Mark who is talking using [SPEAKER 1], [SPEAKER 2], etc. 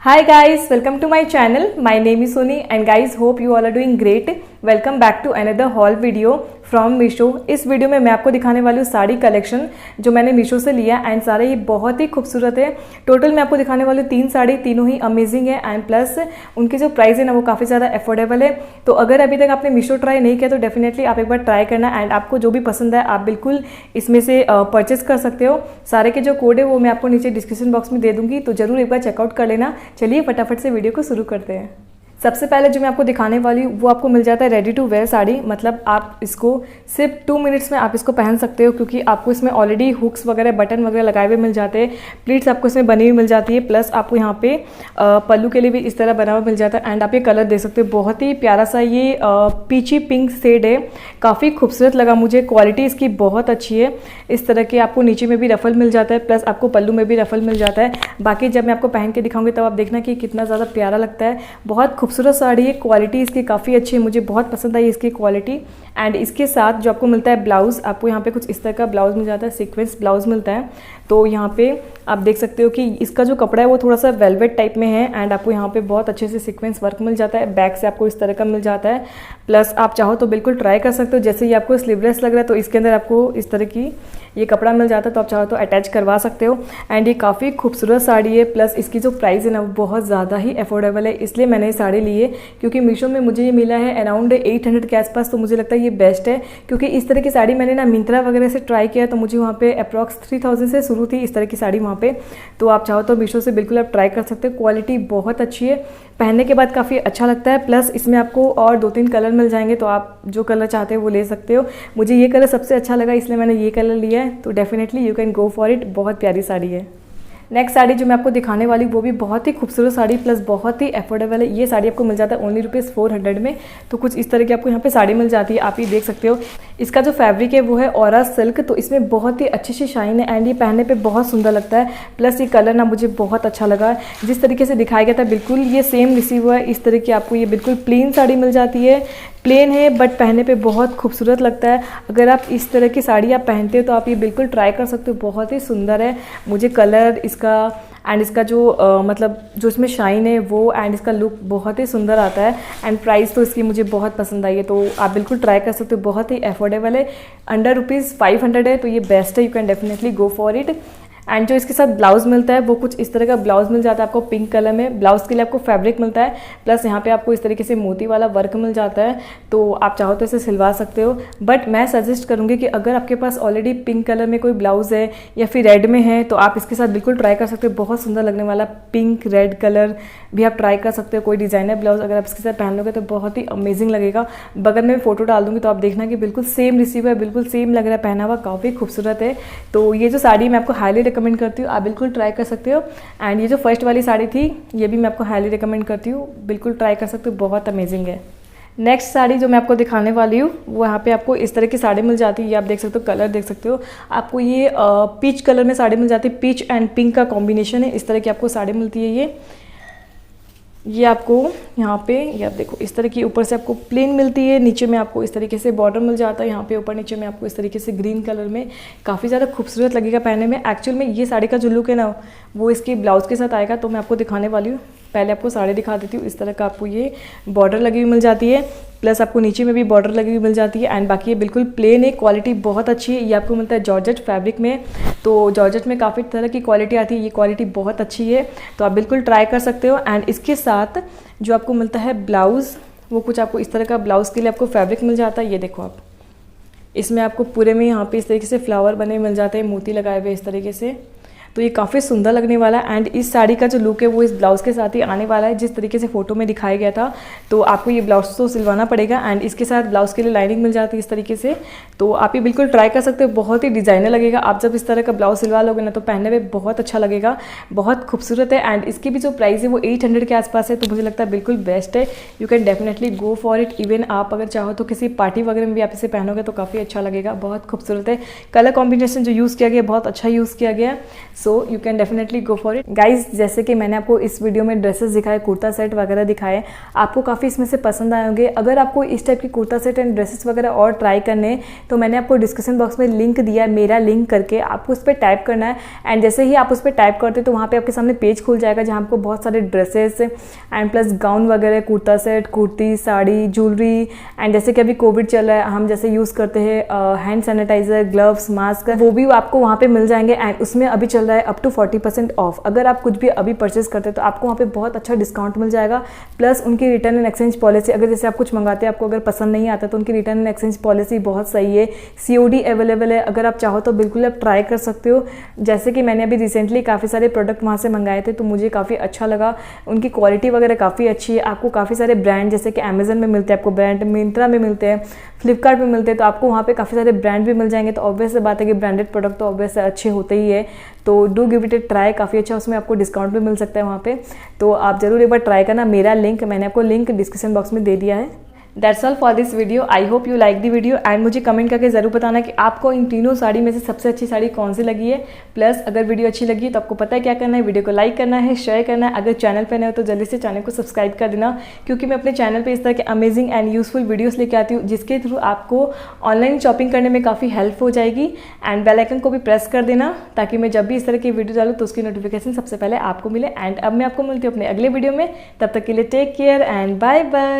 [SPEAKER 1] Hi guys, welcome to my channel. My name is Soni and guys hope you all are doing great. Welcome back to another haul video from Meesho. इस video में मैं आपको दिखाने वाली हूँ sari collection जो मैंने मीशो से लिया एंड सारे ये बहुत ही खूबसूरत है। टोटल मैं आपको दिखाने वाली हूँ 3 साड़ी, तीनों ही अमेजिंग है एंड प्लस उनकी जो प्राइस है ना वो काफ़ी ज़्यादा अफोर्डेबल है। तो अगर अभी तक आपने मीशो ट्राई नहीं किया तो डेफिनेटली आप एक बार ट्राई करना एंड आपको जो भी पसंद है आप बिल्कुल इसमें से परचेस कर सकते हो। सारे के जो कोड है वो मैं आपको नीचे डिस्क्रिप्शन बॉक्स में दे दूँगी, तो जरूर एक बार चेकआउट कर लेना। चलिए फटाफट से वीडियो को शुरू करते हैं। सबसे पहले जो मैं आपको दिखाने वाली हूँ वो आपको मिल जाता है रेडी टू वेयर साड़ी, मतलब आप इसको सिर्फ 2 मिनट्स में आप इसको पहन सकते हो क्योंकि आपको इसमें ऑलरेडी हुक्स वगैरह बटन वगैरह लगाए हुए मिल जाते हैं। प्लीट्स आपको इसमें बनी हुई मिल जाती है, प्लस आपको यहाँ पे पल्लू के लिए भी इस तरह बना हुआ मिल जाता है एंड आप ये कलर देख सकते हो। बहुत ही प्यारा सा ये पीची पिंक शेड है, काफ़ी खूबसूरत लगा मुझे। क्वालिटी इसकी बहुत अच्छी है। इस तरह के आपको नीचे में भी रफल मिल जाता है, प्लस आपको पल्लू में भी रफल मिल जाता है। बाकी जब मैं आपको पहन के दिखाऊंगी तब आप देखना कि कितना ज़्यादा प्यारा लगता है। बहुत खूबसूरत साड़ी है, क्वालिटी इसकी काफ़ी अच्छी है, मुझे बहुत पसंद आई इसकी क्वालिटी। एंड इसके साथ जो आपको मिलता है ब्लाउज़, आपको यहाँ पे कुछ इस तरह का ब्लाउज़ मिल जाता है, सीक्वेंस ब्लाउज़ मिलता है। तो यहाँ पे आप देख सकते हो कि इसका जो कपड़ा है वो थोड़ा सा वेलवेट टाइप में है एंड आपको यहाँ पे बहुत अच्छे से सीक्वेंस वर्क मिल जाता है। बैक से आपको इस तरह का मिल जाता है, प्लस आप चाहो तो बिल्कुल ट्राई कर सकते हो। जैसे ये आपको स्लीवलेस लग रहा है तो इसके अंदर आपको इस तरह की ये कपड़ा मिल जाता है, तो आप चाहो तो अटैच करवा सकते हो। एंड ये काफ़ी खूबसूरत साड़ी है, प्लस इसकी जो प्राइस है ना वो बहुत ज़्यादा ही अफोर्डेबल है, इसलिए मैंने ये साड़ी ली है। क्योंकि मीशो में मुझे ये मिला है अराउंड 800 के आसपास, तो मुझे लगता है ये बेस्ट है। क्योंकि इस तरह की साड़ी मैंने ना मिंत्रा वगैरह से ट्राई किया तो मुझे वहाँ पे अप्रॉक्स 3000 से शुरू थी इस तरह की साड़ी वहाँ पे। तो आप चाहो तो मीशो से बिल्कुल आप ट्राई कर सकते हो। क्वालिटी बहुत अच्छी है, पहनने के बाद काफ़ी अच्छा लगता है। प्लस इसमें आपको और 2-3 कलर मिल जाएंगे, तो आप जो कलर चाहते हो वो ले सकते हो। मुझे ये कलर सबसे अच्छा लगा इसलिए मैंने ये कलर लिया है, तो definitely you can go for it. बहुत प्यारी साड़ी है। नेक्स्ट साड़ी जो मैं आपको दिखाने वाली हूँ वो भी बहुत ही खूबसूरत साड़ी, प्लस बहुत ही अफोर्डेबल है। ये साड़ी आपको मिल जाता है ओनली ₹400 में। तो कुछ इस तरह की आपको यहाँ पे साड़ी मिल जाती है, आप ये देख सकते हो। इसका जो फैब्रिक है वो है ऑरा सिल्क, तो इसमें बहुत ही अच्छी सी शाइन है एंड ये पहनने पे बहुत सुंदर लगता है। प्लस ये कलर ना मुझे बहुत अच्छा लगा, जिस तरीके से दिखाया गया था बिल्कुल ये सेम रिसीव हुआ है। इस तरह की आपको ये बिल्कुल प्लेन साड़ी मिल जाती है, प्लेन है बट पहनने पे बहुत खूबसूरत लगता है। अगर आप इस तरह की साड़ी आप पहनते हो तो आप ये बिल्कुल ट्राई कर सकते हो, बहुत ही सुंदर है। मुझे कलर इसका एंड इसका जो मतलब जो इसमें शाइन है वो एंड इसका लुक बहुत ही सुंदर आता है। एंड प्राइस तो इसकी मुझे बहुत पसंद आई है, तो आप बिल्कुल ट्राई कर सकते हो। बहुत ही अफोर्डेबल है, अंडर ₹500 है, तो ये बेस्ट है, you can definitely go for it. And जो इसके साथ ब्लाउज़ मिलता है वो कुछ इस तरह का ब्लाउज़ मिल जाता है आपको पिंक कलर में। ब्लाउज़ के लिए आपको फैब्रिक मिलता है, प्लस यहाँ पे आपको इस तरीके से मोती वाला वर्क मिल जाता है, तो आप चाहो तो इसे सिलवा सकते हो। बट मैं सजेस्ट करूँगी कि अगर आपके पास ऑलरेडी पिंक कलर में कोई ब्लाउज़ है या फिर रेड में है तो आप इसके साथ बिल्कुल ट्राई कर सकते हो। बहुत सुंदर लगने वाला पिंक रेड कलर भी आप ट्राई कर सकते हो। कोई डिज़ाइनर ब्लाउज़ अगर आप इसके साथ पहन लोगे तो बहुत ही अमेजिंग लगेगा। बगल में फ़ोटो डाल दूँगी तो आप देखना कि बिल्कुल सेम रिसीव है, बिल्कुल सेम लग रहा है, पहना हुआ काफ़ी खूबसूरत है। तो ये जो साड़ी मैं आपको हाईली रिकमेंड करती हूँ, आप बिल्कुल ट्राई कर सकते हो। एंड ये जो फर्स्ट वाली साड़ी थी ये भी मैं आपको हाईली रिकमेंड करती हूँ, बिल्कुल ट्राई कर सकते हो, बहुत अमेजिंग है। नेक्स्ट साड़ी जो मैं आपको दिखाने वाली हूँ वो यहाँ पे आपको इस तरह की साड़ी मिल जाती है। ये आप देख सकते हो, कलर देख सकते हो। आपको ये पीच कलर में साड़ी मिल जाती है, पीच एंड पिंक का कॉम्बिनेशन है। इस तरह की आपको साड़ी मिलती है। ये आपको यहाँ पे ये आप देखो इस तरह की ऊपर से आपको प्लेन मिलती है, नीचे में आपको इस तरीके से बॉर्डर मिल जाता है। यहाँ पे ऊपर नीचे में आपको इस तरीके से ग्रीन कलर में काफ़ी ज़्यादा खूबसूरत लगेगा पहनने में। एक्चुअल में ये साड़ी का जो लुक है ना वो इसकी ब्लाउज़ के साथ आएगा, तो मैं आपको दिखाने वाली हूँ। पहले आपको साड़ी दिखा देती हूँ। इस तरह का आपको ये बॉर्डर लगी हुई मिल जाती है, प्लस आपको नीचे में भी बॉर्डर लगी हुई मिल जाती है। एंड बाकी ये बिल्कुल प्लेन है, क्वालिटी बहुत अच्छी है। ये आपको मिलता है जॉर्जेट फैब्रिक में, तो जॉर्जेट में काफ़ी तरह की क्वालिटी आती है, ये क्वालिटी बहुत अच्छी है, तो आप बिल्कुल ट्राई कर सकते हो। एंड इसके साथ जो आपको मिलता है ब्लाउज़ वो कुछ आपको इस तरह का ब्लाउज़ के लिए आपको फैब्रिक मिल जाता है। ये देखो आप, इसमें आपको पूरे में यहाँ पे इस तरीके से फ्लावर बने मिल जाते हैं, मोती लगाए हुए इस तरीके से, तो ये काफ़ी सुंदर लगने वाला है। एंड इस साड़ी का जो लुक है वो इस ब्लाउज़ के साथ ही आने वाला है, जिस तरीके से फ़ोटो में दिखाया गया था। तो आपको ये ब्लाउज़ तो सिलवाना पड़ेगा एंड इसके साथ ब्लाउज़ के लिए लाइनिंग मिल जाती है इस तरीके से, तो आप ये बिल्कुल ट्राई कर सकते हो। बहुत ही डिज़ाइनर लगेगा, आप जब इस तरह का ब्लाउज़ सिलवा लोगे ना तो पहनने में बहुत अच्छा लगेगा, बहुत खूबसूरत है। एंड इसकी भी जो प्राइस है वो 800 के आसपास है, तो मुझे लगता है बिल्कुल बेस्ट है, you can definitely go for it. Even आप अगर चाहो तो किसी पार्टी वगैरह में भी आप इसे पहनोगे तो काफ़ी अच्छा लगेगा, बहुत खूबसूरत है। कलर कॉम्बिनेशन जो यूज़ किया गया बहुत अच्छा यूज़ किया गया। So you can definitely go for it guys. जैसे कि मैंने आपको इस वीडियो में ड्रेसेस दिखाए, कुर्ता सेट वगैरह दिखाए, आपको काफ़ी इसमें से पसंद आए होंगे। अगर आपको इस टाइप की कुर्ता सेट एंड ड्रेसेस वगैरह और ट्राई करने तो मैंने आपको डिस्क्रिप्शन बॉक्स में लिंक दिया है, मेरा लिंक करके आपको उस पर टाइप करना है। एंड जैसे ही आप उस पर टाइप करते तो वहाँ पे आपके सामने पेज खुल जाएगा जहाँ आपको बहुत सारे ड्रेसेस एंड प्लस गाउन वगैरह, kurta set, kurti, sari, jewellery and जैसे कि अभी कोविड चल रहा है, हम जैसे यूज़ करते हैं हैंड सैनिटाइजर, ग्लव्स, मास्क, वो भी आपको वहाँ पे मिल जाएंगे। एंड उसमें अभी चल रहा है अप टू 40% ऑफ। अगर आप कुछ भी अभी परचेज करते हैं तो आपको वहाँ पे बहुत अच्छा डिस्काउंट मिल जाएगा। प्लस उनकी रिटर्न एंड एक्सचेंज पॉलिसी, अगर जैसे आप कुछ मंगाते हैं आपको अगर पसंद नहीं आता तो उनकी रिटर्न एंड एक्सचेंज पॉलिसी बहुत सही है। COD अवेलेबल है, अगर आप चाहो तो बिल्कुल आप ट्राई कर सकते हो। जैसे कि मैंने अभी रिसेंटली काफ़ी सारे प्रोडक्ट वहाँ से मंगाए थे तो मुझे काफ़ी अच्छा लगा, उनकी क्वालिटी वगैरह काफ़ी अच्छी है। आपको काफ़ी सारे ब्रांड जैसे कि अमेजन में मिलते हैं, आपको ब्रांड मिंत्रा में मिलते हैं, फ्लिपकार्ट में मिलते हैं, तो आपको वहाँ पे काफ़ी सारे ब्रांड भी मिल जाएंगे। तो ऑब्वियस बात है कि ब्रांडेड प्रोडक्ट तो ऑब्वियस अच्छे होते ही है, तो do give it A try, काफ़ी अच्छा उसमें आपको डिस्काउंट भी मिल सकता है वहाँ पे। तो आप ज़रूर एक बार ट्राई करना। मेरा लिंक मैंने आपको लिंक डिस्क्रिप्शन बॉक्स में दे दिया है। That's all for this video. I hope you like the video and मुझे कमेंट करके ज़रूर बताना कि आपको इन तीनों साड़ी में से सबसे अच्छी साड़ी कौन सी लगी है। प्लस अगर वीडियो अच्छी लगी है तो आपको पता है क्या करना है, वीडियो को लाइक करना है, शेयर करना है। अगर चैनल पर नए हो तो जल्दी से चैनल को सब्सक्राइब कर देना, क्योंकि मैं अपने चैनल पर इस तरह के अमेजिंग एंड यूजफुल वीडियोज़ लेके आती हूँ जिसके थ्रू आपको ऑनलाइन शॉपिंग करने में काफ़ी हेल्प हो जाएगी। एंड बेल आइकन को भी प्रेस कर देना ताकि मैं जब भी इस तरह की वीडियो डालूँ तो उसकी नोटिफिकेशन सबसे पहले आपको मिले। एंड अब मैं आपको मिलती हूँ अपने अगले वीडियो में, तब तक के लिए take care and bye bye.